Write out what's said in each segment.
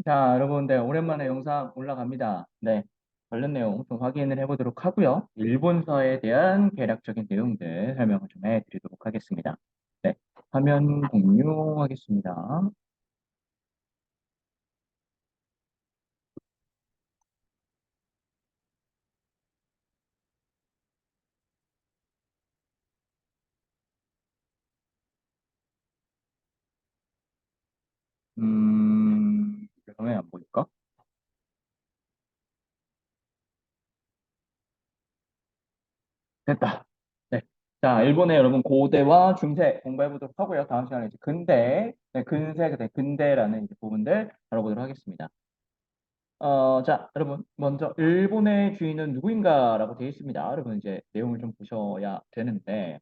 자, 여러분들, 오랜만에 영상 올라갑니다. 네, 관련 내용 좀 확인을 해보도록 하고요. 일본서에 대한 개략적인 내용들 설명을 좀 해드리도록 하겠습니다. 네, 화면 공유하겠습니다. 그러면 안 보일까? 됐다. 네. 자, 일본의 여러분 고대와 중세 공부해보도록 하고요. 다음 시간에 이제 근대, 네, 근세, 근대라는 이제 부분들 다뤄보도록 하겠습니다. 자, 여러분, 먼저 일본의 주인은 누구인가라고 되어 있습니다. 여러분 이제 내용을 좀 보셔야 되는데,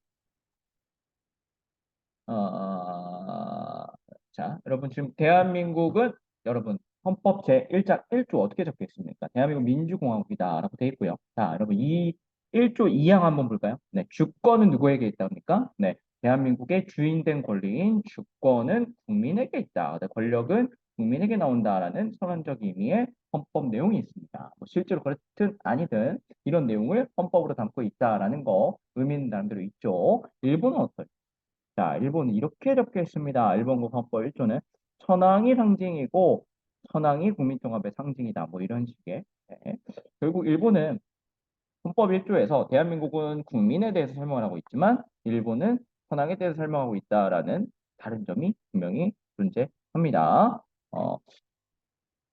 자, 여러분 지금 대한민국은 여러분 헌법 제1장 1조 어떻게 적혀 있습니까? 대한민국 민주공화국이다라고 되어 있고요. 자, 여러분 이 1조 2항 한번 볼까요? 네, 주권은 누구에게 있답니까? 네, 대한민국의 주인된 권리인 주권은 국민에게 있다. 네, 권력은 국민에게 나온다라는 선언적 의미의 헌법 내용이 있습니다. 뭐 실제로 그렇든 아니든 이런 내용을 헌법으로 담고 있다라는 거 의미 있는 사람들이 있죠. 일본은 어떨까요? 자, 일본은 이렇게 적혀 있습니다. 일본국 헌법 1조는 천황이 상징이고 천황이 국민통합의 상징이다. 뭐 이런 식의. 네. 결국 일본은 헌법 1조에서 대한민국은 국민에 대해서 설명을 하고 있지만 일본은 천황에 대해서 설명하고 있다라는 다른 점이 분명히 존재합니다. 어,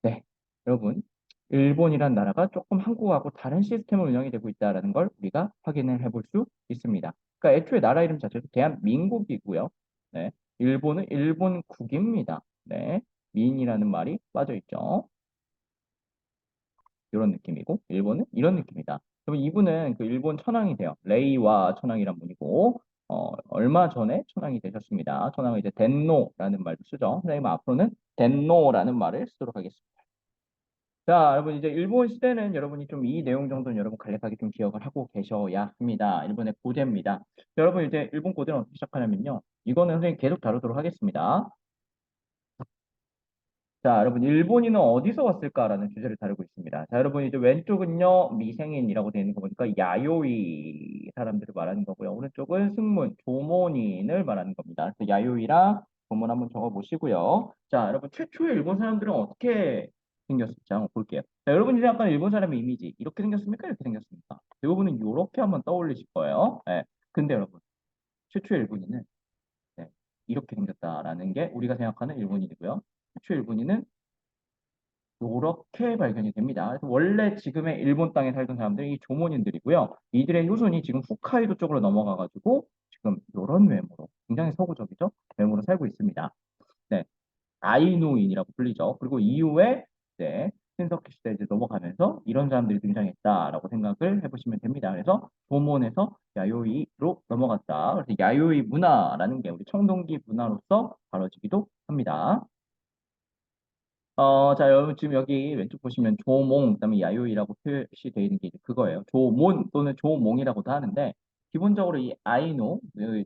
네. 여러분, 일본이란 나라가 조금 한국하고 다른 시스템을 운영이 되고 있다는 걸 우리가 확인을 해볼 수 있습니다. 그러니까 애초에 나라 이름 자체도 대한민국이고요. 네. 일본은 일본국입니다. 네. 민이라는 말이 빠져 있죠. 이런 느낌이고, 일본은 이런 느낌이다. 그럼 이분은 그 일본 천황이 돼요. 레이와 천황이란 분이고, 얼마 전에 천황이 되셨습니다. 천황은 이제 덴노라는 말도 쓰죠. 선생님 앞으로는 덴노라는 말을 쓰도록 하겠습니다. 자, 여러분 이제 일본 시대는 여러분이 좀 이 내용 정도는 여러분 간략하게 좀 기억을 하고 계셔야 합니다. 일본의 고대입니다. 자, 여러분 이제 일본 고대는 어떻게 시작하냐면요. 이거는 선생님 계속 다루도록 하겠습니다. 자, 여러분 일본인은 어디서 왔을까라는 주제를 다루고 있습니다. 자, 여러분 이제 왼쪽은요 미생인이라고 되어 있는 거 보니까 야요이 사람들을 말하는 거고요. 오른쪽은 승문, 조몬인을 말하는 겁니다. 그래서 야요이랑 조몬 한번 적어 보시고요. 자, 여러분 최초의 일본 사람들은 어떻게 생겼을지 한번 볼게요. 자, 여러분이 생각하는 일본 사람의 이미지 이렇게 생겼습니까? 이렇게 생겼습니까? 대부분은 이렇게 한번 떠올리실 거예요. 네. 근데 여러분 최초의 일본인은 네, 이렇게 생겼다라는 게 우리가 생각하는 일본인이고요. 최초 일본인은 이렇게 발견이 됩니다. 그래서 원래 지금의 일본 땅에 살던 사람들이 이 조몬인들이고요. 이들의 후손이 지금 홋카이도 쪽으로 넘어가가지고 지금 이런 외모로 굉장히 서구적이죠. 외모로 살고 있습니다. 네, 아이누인이라고 불리죠. 그리고 이후에 네, 신석기 시대 이제 넘어가면서 이런 사람들이 등장했다라고 생각을 해보시면 됩니다. 그래서 조몬에서 야요이로 넘어갔다. 그래서 야요이 문화라는 게 우리 청동기 문화로서 다뤄지기도 합니다. 자, 여러분 지금 여기 왼쪽 보시면 조몽, 그다음에 야요이라고 표시되어 있는 게 이제 그거예요. 조몬 또는 조몽이라고도 하는데 기본적으로 이 아이노,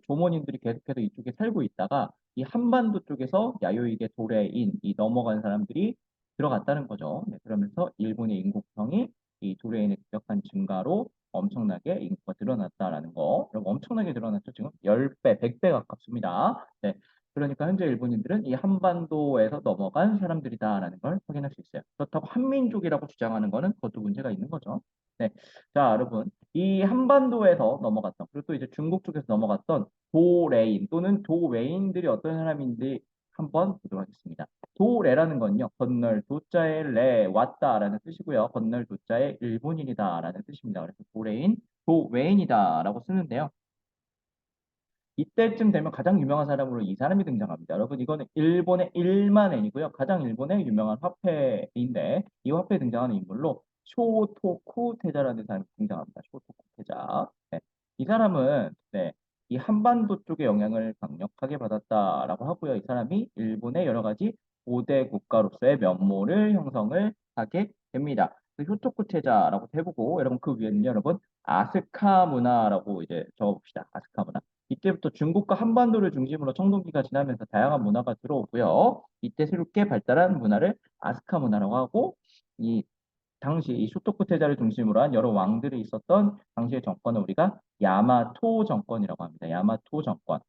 조몬인들이 계속해서 이쪽에 살고 있다가 이 한반도 쪽에서 야요이계 도레인, 이 넘어간 사람들이 들어갔다는 거죠. 네, 그러면서 일본의 인구성이 이 도레인의 급격한 증가로 엄청나게 인구가 늘어났다라는 거. 그럼 엄청나게 늘어났죠. 지금 10배, 100배 가깝습니다. 네, 그러니까 현재 일본인들은 이 한반도에서 넘어간 사람들이다라는 걸 확인할 수 있어요. 그렇다고 한민족이라고 주장하는 거는 그것도 문제가 있는 거죠. 네. 자, 여러분. 이 한반도에서 넘어갔던, 그리고 또 이제 중국 쪽에서 넘어갔던 도레인 또는 도웨인들이 어떤 사람인지 한번 보도록 하겠습니다. 도레라는 건요, 건널 도자에 레, 왔다라는 뜻이고요. 건널 도자에 일본인이다라는 뜻입니다. 그래서 도레인, 도웨인이다라고 쓰는데요. 이때쯤 되면 가장 유명한 사람으로 이 사람이 등장합니다. 여러분, 이거는 일본의 일만엔이고요. 가장 일본의 유명한 화폐인데 이 화폐에 등장하는 인물로 쇼토쿠 테자라는 사람이 등장합니다. 쇼토쿠 테자. 네. 이 사람은 네, 이 한반도 쪽의 영향을 강력하게 받았다라고 하고요. 이 사람이 일본의 여러 가지 고대 국가로서의 면모를 형성을 하게 됩니다. 그 쇼토쿠 테자라고 해보고 여러분 그 위에는 여러분 아스카 문화라고 이제 적어봅시다. 아스카 문화. 이때부터 중국과 한반도를 중심으로 청동기가 지나면서 다양한 문화가 들어오고요. 이때 새롭게 발달한 문화를 아스카 문화라고 하고 이 당시 이 쇼토쿠 태자를 중심으로 한 여러 왕들이 있었던 당시의 정권을 우리가 야마토 정권이라고 합니다. 야마토 정권.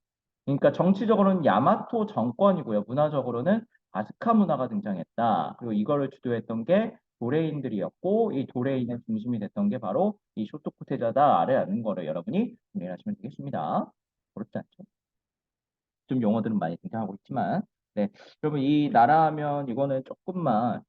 그러니까 정치적으로는 야마토 정권이고요. 문화적으로는 아스카 문화가 등장했다. 그리고 이거를 주도했던 게 도레인들이었고 이 도레인의 중심이 됐던 게 바로 이 쇼토쿠 태자다라는 거를 여러분이 정리하시면 되겠습니다. 어렵지 않죠? 좀 용어들은 많이 등장하고 있지만 네 여러분 이 나라하면 이거는 조금만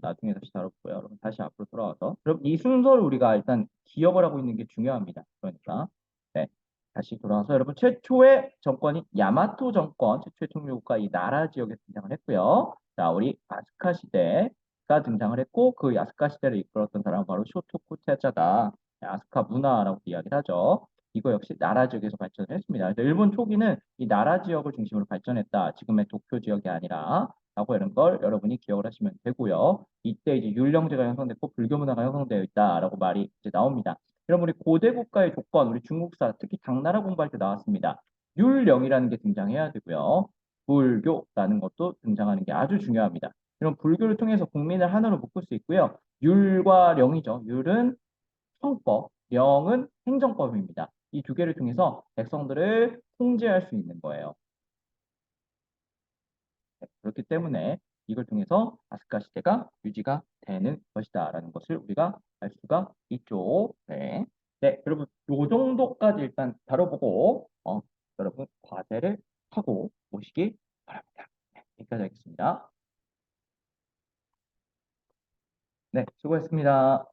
나중에 다시 다뤄볼고요. 여러분 다시 앞으로 돌아와서 여러분 이 순서를 우리가 일단 기억을 하고 있는 게 중요합니다. 그러니까 네 다시 돌아와서 여러분 최초의 정권이 야마토 정권 최초의 통일국가 이 나라 지역에 등장을 했고요. 자 우리 아스카 시대가 등장을 했고 그 아스카 시대를 이끌었던 사람은 바로 쇼토쿠 테자다. 아스카 문화라고 이야기를 하죠. 이거 역시 나라 지역에서 발전을 했습니다. 그래서 일본 초기는 이 나라 지역을 중심으로 발전했다. 지금의 도쿄 지역이 아니라 라고 이런 걸 여러분이 기억을 하시면 되고요. 이때 이제 율령제가 형성됐고 불교 문화가 형성되어 있다라고 말이 이제 나옵니다. 여러분 우리 고대 국가의 조건, 우리 중국사 특히 당나라 공부할 때 나왔습니다. 율령이라는 게 등장해야 되고요. 불교라는 것도 등장하는 게 아주 중요합니다. 이런 불교를 통해서 국민을 하나로 묶을 수 있고요. 율과 령이죠. 율은 형법, 령은 행정법입니다. 이 두 개를 통해서 백성들을 통제할 수 있는 거예요. 네, 그렇기 때문에 이걸 통해서 아스카 시대가 유지가 되는 것이다라는 것을 우리가 알 수가 있죠. 네. 네, 여러분 요 정도까지 일단 다뤄보고 여러분 과제를 하고 오시기 바랍니다. 네, 여기까지 하겠습니다. 네, 수고했습니다.